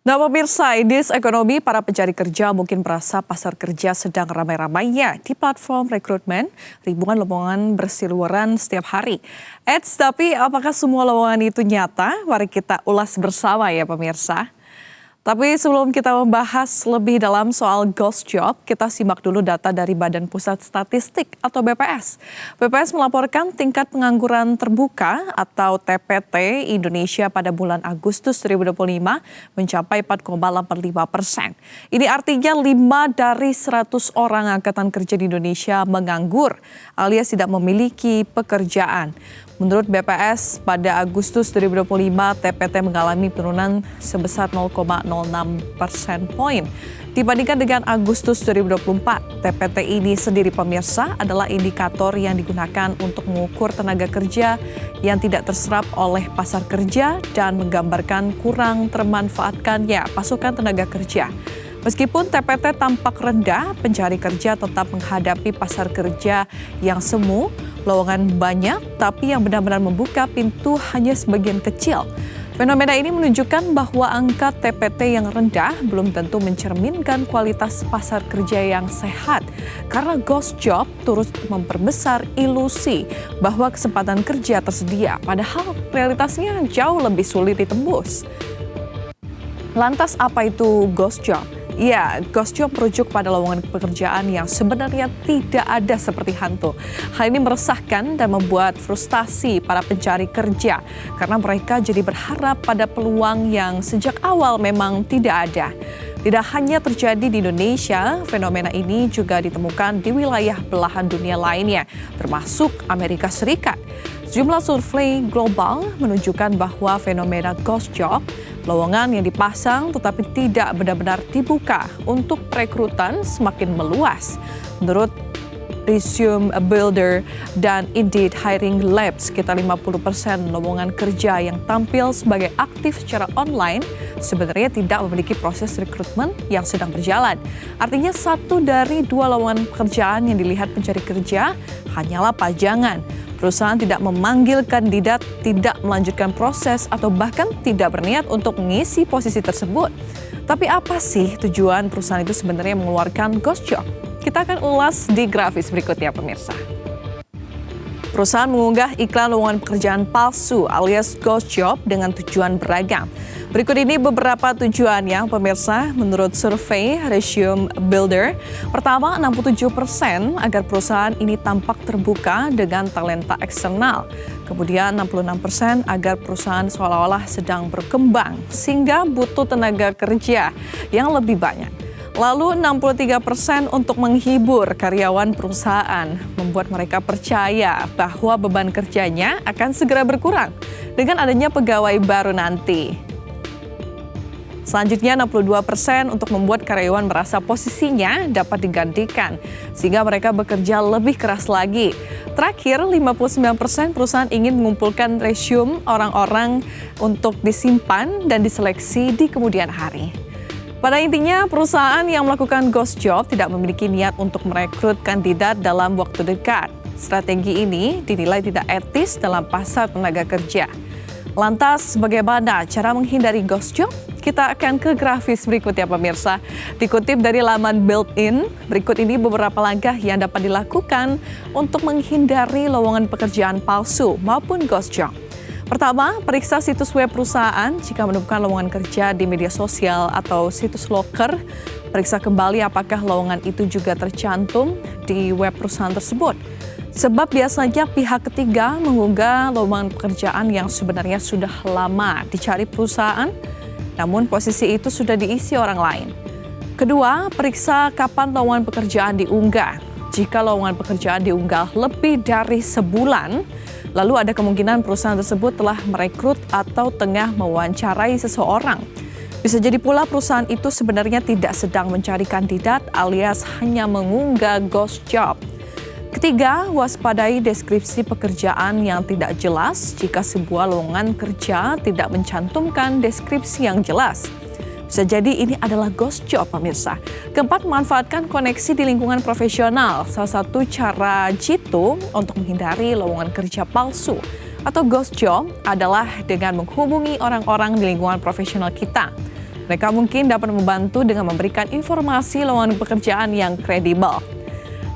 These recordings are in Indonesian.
Nah pemirsa, Indeks Ekonomi para pencari kerja mungkin merasa pasar kerja sedang ramai-ramainya di platform rekrutmen, ribuan lowongan berseliweran setiap hari. Tapi apakah semua lowongan itu nyata? Mari kita ulas bersama ya pemirsa. Tapi sebelum kita membahas lebih dalam soal ghost job, kita simak dulu data dari Badan Pusat Statistik atau BPS. BPS melaporkan tingkat pengangguran terbuka atau TPT Indonesia pada bulan Agustus 2025 mencapai 4,85%. Ini artinya 5 dari 100 orang angkatan kerja di Indonesia menganggur alias tidak memiliki pekerjaan. Menurut BPS, pada Agustus 2025, TPT mengalami penurunan sebesar 0,06 persen poin. Dibandingkan dengan Agustus 2024, TPT ini sendiri pemirsa adalah indikator yang digunakan untuk mengukur tenaga kerja yang tidak terserap oleh pasar kerja dan menggambarkan kurang termanfaatkannya pasokan tenaga kerja. Meskipun TPT tampak rendah, pencari kerja tetap menghadapi pasar kerja yang semu, lowongan banyak, tapi yang benar-benar membuka pintu hanya sebagian kecil. Fenomena ini menunjukkan bahwa angka TPT yang rendah belum tentu mencerminkan kualitas pasar kerja yang sehat, karena ghost job turut memperbesar ilusi bahwa kesempatan kerja tersedia, padahal realitasnya jauh lebih sulit ditembus. Lantas apa itu ghost job? Ya, ghost job merujuk pada lowongan pekerjaan yang sebenarnya tidak ada seperti hantu. Hal ini meresahkan dan membuat frustasi para pencari kerja karena mereka jadi berharap pada peluang yang sejak awal memang tidak ada. Tidak hanya terjadi di Indonesia, fenomena ini juga ditemukan di wilayah belahan dunia lainnya, termasuk Amerika Serikat. Sejumlah survei global menunjukkan bahwa fenomena ghost job, lowongan yang dipasang tetapi tidak benar-benar dibuka untuk perekrutan semakin meluas. Menurut Resume Builder dan Indeed Hiring Lab, sekitar 50% lowongan kerja yang tampil sebagai aktif secara online sebenarnya tidak memiliki proses rekrutmen yang sedang berjalan. Artinya 1 dari 2 lowongan pekerjaan yang dilihat pencari kerja hanyalah pajangan. Perusahaan tidak memanggil kandidat, tidak melanjutkan proses, atau bahkan tidak berniat untuk mengisi posisi tersebut. Tapi apa sih tujuan perusahaan itu sebenarnya mengeluarkan ghost job? Kita akan ulas di grafis berikutnya pemirsa. Perusahaan mengunggah iklan lowongan pekerjaan palsu alias ghost job dengan tujuan beragam. Berikut ini beberapa tujuannya pemirsa menurut survei Resume Builder. Pertama, 67% agar perusahaan ini tampak terbuka dengan talenta eksternal. Kemudian 66% agar perusahaan seolah-olah sedang berkembang sehingga butuh tenaga kerja yang lebih banyak. Lalu 63% untuk menghibur karyawan perusahaan, membuat mereka percaya bahwa beban kerjanya akan segera berkurang dengan adanya pegawai baru nanti. Selanjutnya 62% untuk membuat karyawan merasa posisinya dapat digantikan sehingga mereka bekerja lebih keras lagi. Terakhir 59% perusahaan ingin mengumpulkan resume orang-orang untuk disimpan dan diseleksi di kemudian hari. Pada intinya, perusahaan yang melakukan ghost job tidak memiliki niat untuk merekrut kandidat dalam waktu dekat. Strategi ini dinilai tidak etis dalam pasar tenaga kerja. Lantas, bagaimana cara menghindari ghost job? Kita akan ke grafis berikutnya pemirsa. Dikutip dari laman Built-in, berikut ini beberapa langkah yang dapat dilakukan untuk menghindari lowongan pekerjaan palsu maupun ghost job. Pertama, periksa situs web perusahaan jika menemukan lowongan kerja di media sosial atau situs loker. Periksa kembali apakah lowongan itu juga tercantum di web perusahaan tersebut. Sebab biasanya pihak ketiga mengunggah lowongan pekerjaan yang sebenarnya sudah lama dicari perusahaan, namun posisi itu sudah diisi orang lain. Kedua, periksa kapan lowongan pekerjaan diunggah. Jika lowongan pekerjaan diunggah lebih dari sebulan, lalu ada kemungkinan perusahaan tersebut telah merekrut atau tengah mewawancarai seseorang. Bisa jadi pula perusahaan itu sebenarnya tidak sedang mencari kandidat alias hanya mengunggah ghost job. Ketiga, waspadai deskripsi pekerjaan yang tidak jelas jika sebuah lowongan kerja tidak mencantumkan deskripsi yang jelas. Bisa jadi ini adalah ghost job pemirsa. Keempat, manfaatkan koneksi di lingkungan profesional. Salah satu cara jitu untuk menghindari lowongan kerja palsu atau ghost job adalah dengan menghubungi orang-orang di lingkungan profesional kita. Mereka mungkin dapat membantu dengan memberikan informasi lowongan pekerjaan yang kredibel.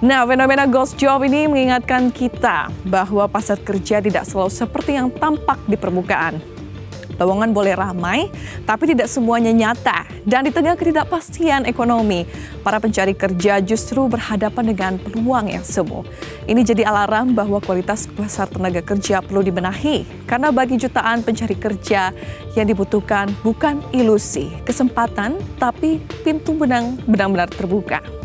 Nah, fenomena ghost job ini mengingatkan kita bahwa pasar kerja tidak selalu seperti yang tampak di permukaan. Lowongan boleh ramai, tapi tidak semuanya nyata. Dan di tengah ketidakpastian ekonomi, para pencari kerja justru berhadapan dengan peluang yang semu. Ini jadi alarm bahwa kualitas pasar tenaga kerja perlu dibenahi. Karena bagi jutaan pencari kerja yang dibutuhkan bukan ilusi, kesempatan, tapi pintu benang benar-benar terbuka.